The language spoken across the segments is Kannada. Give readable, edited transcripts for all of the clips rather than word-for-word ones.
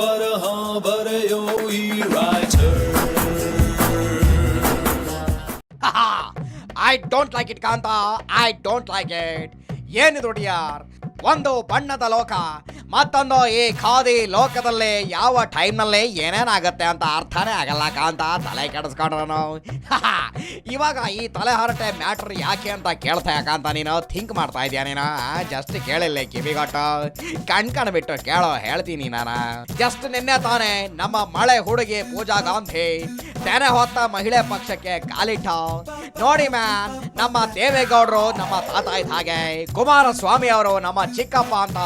ಬರಹ ಬರೆಯೋ ಈ writer. I don't like it Kantha, I don't like it. ಏನಿದು ಡಿಯರ್, ಒಂದು ಬಣ್ಣದ ಲೋಕ, ಮತ್ತೊಂದು ಈ ಖಾದಿ ಲೋಕದಲ್ಲಿ ಯಾವ ಟೈಮ್ನಲ್ಲಿ ಏನೇನಾಗತ್ತೆ ಅಂತ ಅರ್ಥನೇ ಆಗಲ್ಲ ಕಾಂತ. ತಲೆ ಕೆಡಿಸ್ಕೊಂಡ್ರು ಇವಾಗ ಈ ತಲೆ ಹರಟೆ ಮ್ಯಾಟ್ರ್ ಯಾಕೆ ಅಂತ ಕೇಳ್ತಾ ಯಾಕಂತ ನೀನು ಥಿಂಕ್ ಮಾಡ್ತಾ ಇದೀಯ ನೀನು? ಜಸ್ಟ್ ಕೇಳಿಲ್ಲ ಕಿವಿಗೊಟ್ಟು, ಕಣ್ ಬಿಟ್ಟು ಕೇಳೋ ಹೇಳ್ತೀನಿ ನಾನು. ಜಸ್ಟ್ ನಿನ್ನೆ ತಾನೇ ನಮ್ಮ ಮಳೆ ಹುಡುಗಿ ಪೂಜಾ ಗಾಂಧಿ ತೆನೆ ಹೊತ್ತ ಮಹಿಳೆ ಪಕ್ಷಕ್ಕೆ ಕಾಲಿಟ್ಟ. ನೋಡಿ ಮ್ಯಾನ್, ನಮ್ಮ ದೇವೇಗೌಡರು ನಮ್ಮ ತಾತ ಇದ್ದ ಹಾಗೆ, ಕುಮಾರಸ್ವಾಮಿ ಅವರು ನಮ್ಮ ಚಿಕ್ಕಪ್ಪ ಅಂತ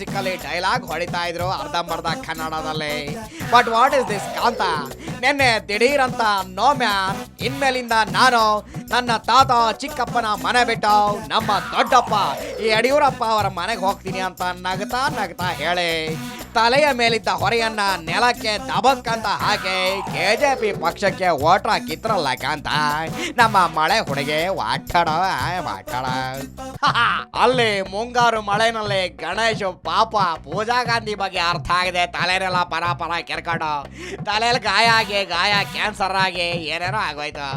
ಸಿಕ್ಕಲ್ಲಿ ಡೈಲಾಗ್ ಹೊಡಿತಾ ಇದ್ರು ಅರ್ಧಂಬರ್ಧ ಕನ್ನಡದಲ್ಲಿ. ಬಟ್ ವಾಟ್ ಇಸ್ ದಿಸ್ ಕಾಂತ? ನಿನ್ನೆ ದಿಢೀರ್ ಅಂತ ನೋ ಮ್ಯಾನ್, ಇನ್ಮೇಲಿಂದ ನಾನು ನನ್ನ ತಾತ ಚಿಕ್ಕಪ್ಪನ ಮನೆ ಬಿಟ್ಟು ನಮ್ಮ ದೊಡ್ಡಪ್ಪ ಈ ಯಡಿಯೂರಪ್ಪ ಅವರ ಮನೆಗೆ ಹೋಗ್ತೀನಿ ಅಂತ ನಗ್ತಾ ಹೇಳಿ ತಲೆಯ ಮೇಲಿದ್ದ ಹೊರೆಯನ್ನ ನೆಲಕ್ಕೆ ದಬಕ್ಕಂತ ಹಾಕಿ ಕೆಜೆಪಿ ಪಕ್ಷಕ್ಕೆ ಓಟ್ ಹಾಕಿದ್ರಲ್ಲ ಕಾಂತ ನಮ್ಮ ಮಳೆ ಹುಡುಗಿ ವಾಟಾಡ. ಅಲ್ಲಿ ಮುಂಗಾರು ಮಳೆನಲ್ಲಿ ಗಣೇಶ್ ಪಾಪ ಪೂಜಾ ಗಾಂಧಿ ಬಗ್ಗೆ ಅರ್ಥ ಆಗಿದೆ, ತಲೆನೆಲ್ಲ ಪರ ಕೆರ್ಕೊಂಡು ತಲೆಯಲ್ಲಿ ಗಾಯ ಕ್ಯಾನ್ಸರ್ ಆಗಿ ಏನೇನೋ ಆಗೋಯ್ತು.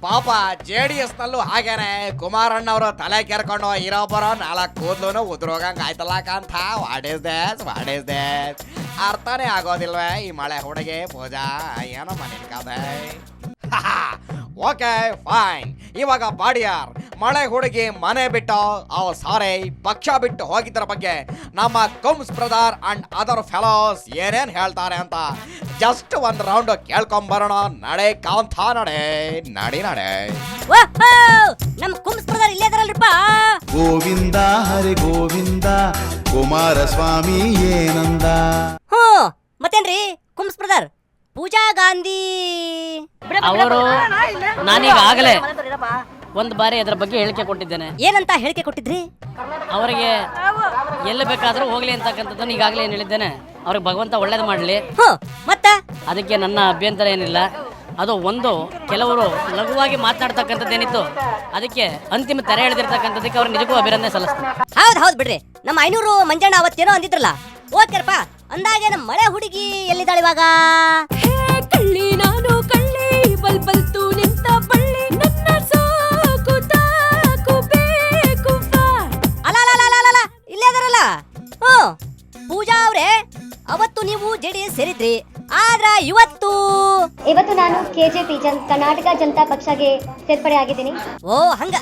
ಪಾಪ JDS ನಲ್ಲೂ ಹಾಗೇನೆ ಕುಮಾರಣ್ಣವರು ತಲೆ ಕೆರ್ಕೊಂಡು ಇರೋಬ್ಬರೋ 4 ಕೂದಲು ಉದ್ರೋಗಂಗ್ ಆಯ್ತಲ್ಲ ಕಾಂತ. What is this? ಅರ್ಥನೇ ಆಗೋದಿಲ್ವೇ ಈ ಮಳೆ ಹುಡುಗಿ ಪೂಜಾ? ಏನೋ ಮನೇಲಿ ಕಥೆ. ಓಕೆ ಫೈನ್, ಇವಾಗ ಬಾಡಿಯಾರ್ ಮಳೆ ಹುಡುಗಿ ಮನೆ ಬಿಟ್ಟು ಪಕ್ಷ ಬಿಟ್ಟು ಹೋಗಿದ್ರ ಬಗ್ಗೆ ನಮ್ಮ ಕುಮ್ಸ್ ಬ್ರದರ್ ಅಂಡ್ ಅದರ್ ಫೆಲೋಸ್ ಏನೇನ್ ಹೇಳ್ತಾರೆ ಅಂತ ಜಸ್ಟ್ ಒಂದ್ ರೌಂಡ್ ಕೇಳ್ಕೊಂಬರೋಣ. ನಡೆ ಕಾಂತ, ನಡೆ. ನಮ್ ಕುಮ್ಸ್ ಬ್ರದರ್ ಇಲ್ಲೇ ಇದಾರಲ್ರಿಪ್ಪ. ಗೋವಿಂದ ಹರಿ ಗೋವಿಂದ, ಕುಮಾರಸ್ವಾಮಿ ಏನಂದ? ಮತ್ತೇನ್ರಿ ಕುಮ್ಸ್ ಬ್ರದರ್? ಪೂಜಾ ಗಾಂಧಿ ಅವರು ನಾನೀಗಾಗಲೇ ಒಂದು ಬಾರಿ ಅದರ ಬಗ್ಗೆ ಹೇಳಿಕೆ ಕೊಟ್ಟಿದ್ದೇನೆ. ಏನಂತ ಹೇಳಿಕೆ ಕೊಟ್ಟಿದ್ರಿ? ಅವರಿಗೆ ಎಲ್ಲಿ ಬೇಕಾದರೂ ಹೋಗ್ಲಿ ಅಂತಕ್ಕಂಥದ್ದನ್ನು ಈಗಾಗಲೇ ಏನು ಹೇಳಿದ್ದೇನೆ. ಅವ್ರಿಗೆ ಭಗವಂತ ಒಳ್ಳೇದು ಮಾಡಲಿ. ಮತ್ತೆ ಅದಕ್ಕೆ ನನ್ನ ಅಭ್ಯಂತರ ಏನಿಲ್ಲ. ಅದು ಒಂದು ಕೆಲವರು ಲಘುವಾಗಿ ಮಾತನಾಡ್ತಕ್ಕಂಥದ್ದೇನಿತ್ತು, ಅದಕ್ಕೆ ಅಂತಿಮ ತೆರೆ ಎಳೆದಿರ್ತಕ್ಕಂಥದ್ದಕ್ಕೆ ಅವ್ರಿಗೆ ನಿಜಕ್ಕೂ ಅಭಿನಂದನೆ ಸಲ್ಲಿಸ್ತೀನಿ. ಹೌದು ಬಿಡ್ರಿ. ನಮ್ಮ 500 ಮಂಜಣ್ಣ ಅವತ್ತೇನೋ ಅಂದಿದ್ರಲ್ಲ, ಓಕೆರಪ್ಪ. ಅಂದಾಗೆ ನಮ್ಮ ಮಳೆ ಹುಡುಗಿ ಎಲ್ಲಿದ್ದಾಳೆ ಇವಾಗ? ಕಳ್ಳಿ ನಾನು ಕಳ್ಳಿ ಬಲ್ಬಲ್ತು ನಿಂತ ಬಳ್ಳಿ ನನ್ನ ಸಾಕು ತಾಕು ಬೇಕು. ಅಲ್ಲ ಇಲ್ಲೇ ಅದರಲ್ಲ. ಪೂಜಾ ಅವ್ರೆ, ಅವತ್ತು ನೀವು JDS ಸೇರಿದ್ರಿ, ಆದ್ರ ಇವತ್ತು ನಾನು KJP ಕರ್ನಾಟಕ ಜನತಾ ಪಕ್ಷಗೆ ಸೇರ್ಪಡೆ ಆಗಿದ್ದೀನಿ. ಓ ಹೆಂಗ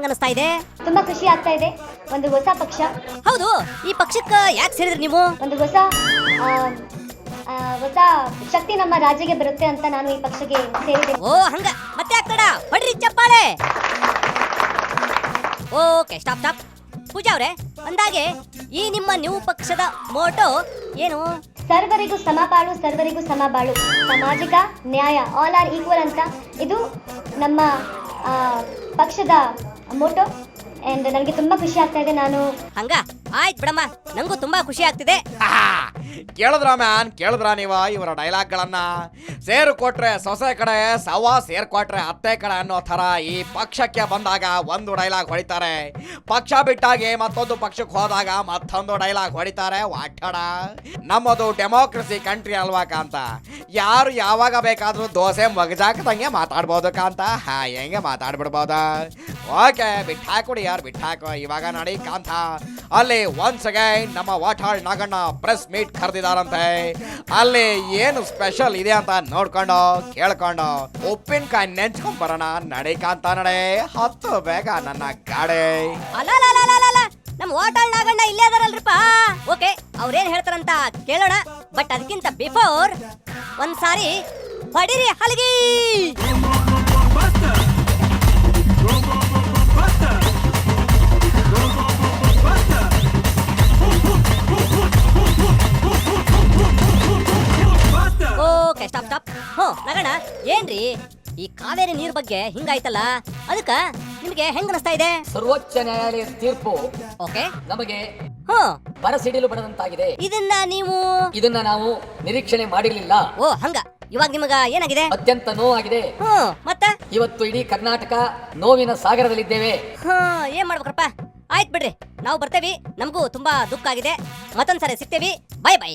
ಅನಿಸ್ತಾ ಇದೆ? ತುಂಬಾ ಖುಷಿ ಆಗ್ತಾ ಇದೆ. ಒಂದು ಹೊಸ ಪಕ್ಷ. ಹೌದು, ಈ ಪಕ್ಷಕ್ಕ ಯಾಕೆ ಸೇರಿದ್ರಿ ನೀವು? ಒಂದು ಹೊಸ ಶಕ್ತಿ ನಮ್ಮ ರಾಜ್ಯಕ್ಕೆ ಬರುತ್ತೆ ಅಂತ ನಾನು ಈ ಪಕ್ಷಕ್ಕೆ ಸೇರಿದ್ದೀನಿ. ಓ ಹಂಗ, ಮತ್ತೆ ಆಗ್ತಡ ಹೊಡ್ರಿ ಚಪ್ಪಾಳೆ. Okay, stop. ಪೂಜಾ ಅವ್ರೆ, ಅಂದಾಗೆ ಈ ನಿಮ್ಮ ನ್ಯೂ ಪಕ್ಷದ ಮೋಟೋ ಏನು? ಸರ್ವರಿಗೂ ಸಮಪಾಲು, ಸರ್ವರಿಗೂ ಸಮಬಾಳು, ಸಾಮಾಜಿಕ ನ್ಯಾಯ, ಆಲ್ ಆರ್ ಈಕ್ವಲ್ ಅಂತ ಇದು ನಮ್ಮ ಪಕ್ಷದ ಮೋಟೋ. ಅಂಡ್ ನನಗೆ ತುಂಬಾ ಖುಷಿ ಆಗ್ತಾ ಇದೆ. ನಾನು ಹಂಗ ಆಯ್ತು ಬಿಡಮ್ಮ, ನಂಗೂ ತುಂಬಾ ಖುಷಿ ಆಗ್ತಿದೆ. ಕೇಳಿದ್ರ ಮ್ಯಾನ್, ಕೇಳಿದ್ರ ನೀವ ಇವರ ಡೈಲಾಗ್ಗಳನ್ನ? ಸೇರು ಕೊಟ್ರೆ ಸೊಸೆ ಕಡೆ, ಸೇರ್ ಕೊಟ್ರೆ ಅತ್ತೆ ಕಡೆ ಅನ್ನೋ ತರ ಈ ಪಕ್ಷಕ್ಕೆ ಬಂದಾಗ ಒಂದು ಡೈಲಾಗ್ ಹೊಡಿತಾರೆ, ಪಕ್ಷ ಬಿಟ್ಟಾಗಿ ಮತ್ತೊಂದು ಪಕ್ಷಕ್ಕೆ ಹೋದಾಗ ಮತ್ತೊಂದು ಡೈಲಾಗ್ ಹೊಡಿತಾರೆ. ವಾಟಡ, ನಮ್ಮದು ಡೆಮೋಕ್ರಸಿ ಕಂಟ್ರಿ ಅಲ್ವಾ ಕಾಂತ? ಯಾರು ಯಾವಾಗ ಬೇಕಾದ್ರೂ ದೋಸೆ ಮಗಜಾಕದಂಗೆ ಮಾತಾಡ್ಬೋದು ಕಾಂತ. ಹೆಂಗೆ ಮಾತಾಡ್ಬಿಡ್ಬೋದ? ಓಕೆ, ಬಿಟ್ಟಾಕೊಡಿ ಯಾರು, ಬಿಟ್ಟಾಕೋ. ಇವಾಗ ನಡಿ ಕಾಂತ, ಅಲ್ಲಿ ಒನ್ಸ್ ಅಗೈನ್ ನಮ್ಮ ವಾಟಾಳ್ ನಾಗಣ್ಣ ಪ್ರೆಸ್ ಮೀಟ್ ಕರೆದಿದಾರಂತೆ. ಅಲ್ಲಿ ಏನು ಸ್ಪೆಷಲ್ ಇದೆ ಅಂತ ನೋಡ್ಕೊಂಡು ಕೇಳ್ಕೊಂಡು ಉಪ್ಪಿನಕಾಯಿ ನೆಂಚ್ಕೊಂಡ್ ಬರೋಣ. ನಡಿ ಕಾಂತ, ನಡೆ, ಹತ್ತು ಬೇಗ ನನ್ನ ಗಾಡಿ. ನಮ್ಮ ವಾಟಾಳ್ ನಾಗಣ್ಣ ಇಲ್ಲೇ ಅದಾರಲ್ರಿಪ್ಪ. ಓಕೆ, ಅವ್ರೇನ್ ಹೇಳ್ತಾರಂತ ಕೇಳೋಣ. ಬಟ್ ಅದಕ್ಕಿಂತ ಬಿಫೋರ್ ಒಂದ್ಸಾರಿ ಹೊಡಿರಿ ಹಲಗಿ. Okay, stop. ನಗಣ್ಣ, ಏನ್ರಿ ಈ ಕಾವೇರಿ ನೀರ್ ಬಗ್ಗೆ ಹಿಂಗಾಯ್ತಲ್ಲ, ಅದಕ್ಕ ನಿಮ್ಗೆ ಹೆಂಗ ಅನಿಸ್ತಾ ಇದೆ? ಸರ್ವೋಚ್ಚ ನ್ಯಾಯಾಲಯದ ತೀರ್ಪು ಓಕೆ ನಮಗೆ ಬರಸಿಡಿಲು ಬಡದಂತಾಗಿದೆ. ಇದನ್ನ ನಾವು ನಿರೀಕ್ಷಣೆ ಮಾಡಿರ್ಲಿಲ್ಲ. ಓ ಹಂಗ, ಇವಾಗ ನಿಮಗ ಏನಾಗಿದೆ? ಅತ್ಯಂತ ನೋವಾಗಿದೆ. ಮತ್ತೆ ಇವತ್ತು ಇಡೀ ಕರ್ನಾಟಕ ನೋವಿನ ಸಾಗರದಲ್ಲಿದ್ದೇವೆ. ಏನ್ ಮಾಡ್ಬೇಕ್ರಪ್ಪ? ಆಯ್ತು ಬಿಡ್ರಿ, ನಾವು ಬರ್ತೇವಿ. ನಮಗೂ ತುಂಬಾ ದುಃಖ ಆಗಿದೆ. ಮತ್ತೊಂದ್ಸರಿ ಸಿಗ್ತೇವಿ. Bye by.